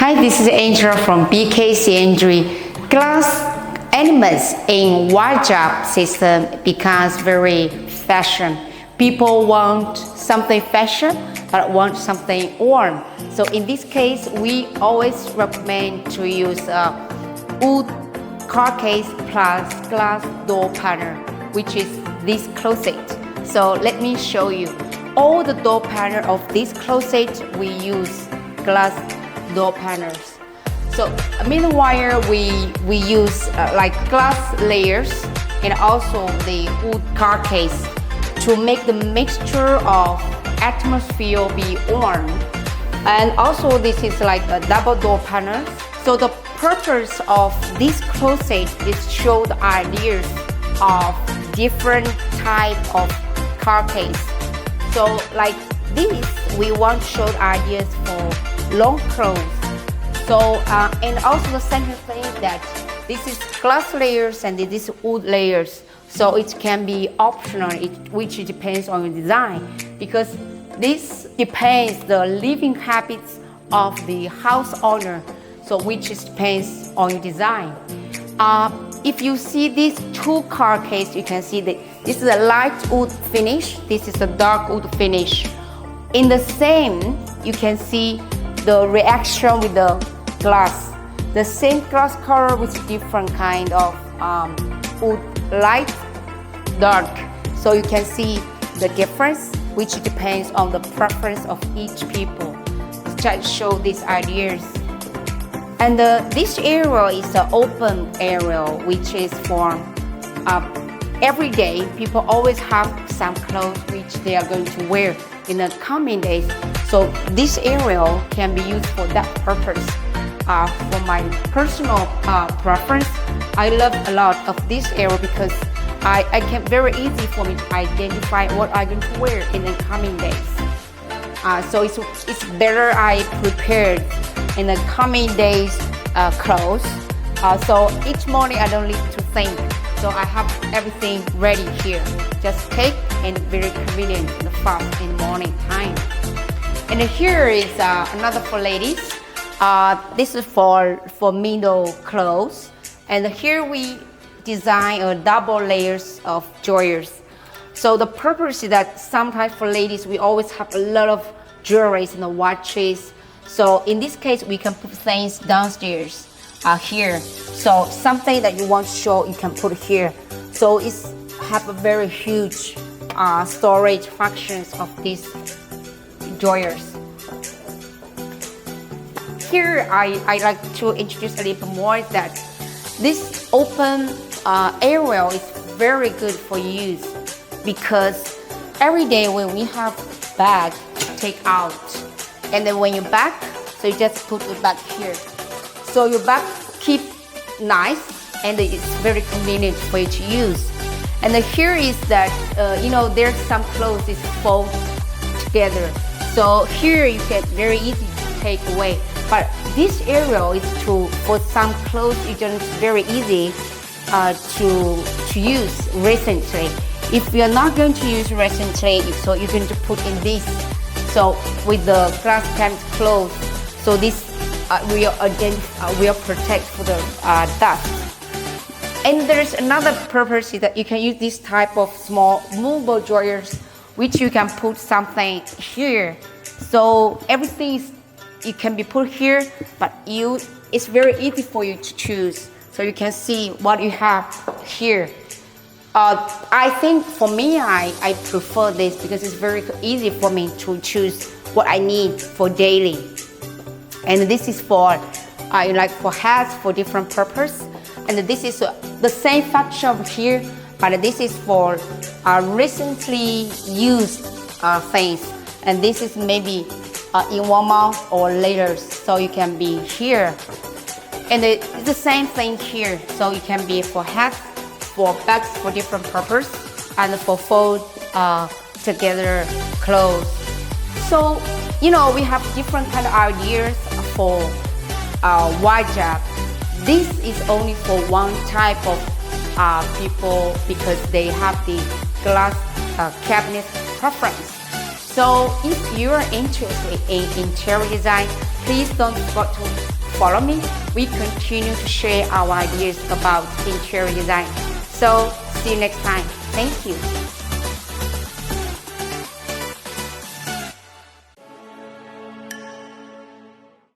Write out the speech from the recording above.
Hi, this is Angela from BK Ciandre. Glass elements in wardrobe system becomes very fashion. People want something fashion but want something warm. So in this case, we always recommend to use a wood car case plus glass door panel, which is this closet. So let me show you. All the door panel of this closet, we use glass door panels. So meanwhile, we use like glass layers and also the wood car case to make the mixture of atmosphere be warm. And also this is like a double door panel. So the purpose of this closet is show the ideas of different type of car case. So like this, we want to show the ideas for long clothes. So and also the second thing that this is glass layers and this is wood layers. So it can be optional, which depends on your design, because this depends the living habits of the house owner. So which depends on your design. If you see these two car case, you can see that this is a light wood finish. This is a dark wood finish. In the same, you can see the reaction with the glass. The same glass color with different kind of wood, light, dark. So you can see the difference, which depends on the preference of each people. Let's try to show these ideas. And this area is an open area, which is for every day. People always have some clothes which they are going to wear in the coming days. So this area can be used for that purpose. For my personal preference, I love a lot of this area because I can very easy for me to identify what I'm going to wear in the coming days. So it's better I prepared in the coming days clothes. So each morning I don't need to think. So I have everything ready here. Just take and very convenient and fast in morning time. And here is another for ladies. This is for middle clothes. And here we design a double layers of drawers. So the purpose is that sometimes for ladies, we always have a lot of jewelry and the watches. So in this case, we can put things downstairs here. So something that you want to show, you can put here. So it's have a very huge storage functions of these drawers. Here, I like to introduce a little bit more that this open area is very good for use because every day when we have bag to take out, and then when you're back, so you just put it back here. So your bag keep nice and it's very convenient for you to use. And here is that, there's some clothes is fold together. So here you can very easy to take away. But this area is for some clothes it's very easy to use recently. If you're not going to use recently, so you're going to put in this. So with the glass cabinet clothes, so this will protect for the dust. And there's another purpose is that you can use this type of small movable drawers, which you can put something here. So everything it can be put here, but it's very easy for you to choose. So you can see what you have here. I think for me, I prefer this because it's very easy for me to choose what I need for daily. And this is for for hats for different purpose. And this is the same function here, but this is for recently used things. And this is maybe in 1 month or later, so you can be here. And it's the same thing here, so it can be for hats, for bags for different purpose, and for fold together clothes. So we have different kind of ideas for wardrobe. This is only for one type of people because they have the glass cabinet preference. So if you are interested in interior design, please don't forget to follow me. We continue to share our ideas about interior design. So see you next time. Thank you.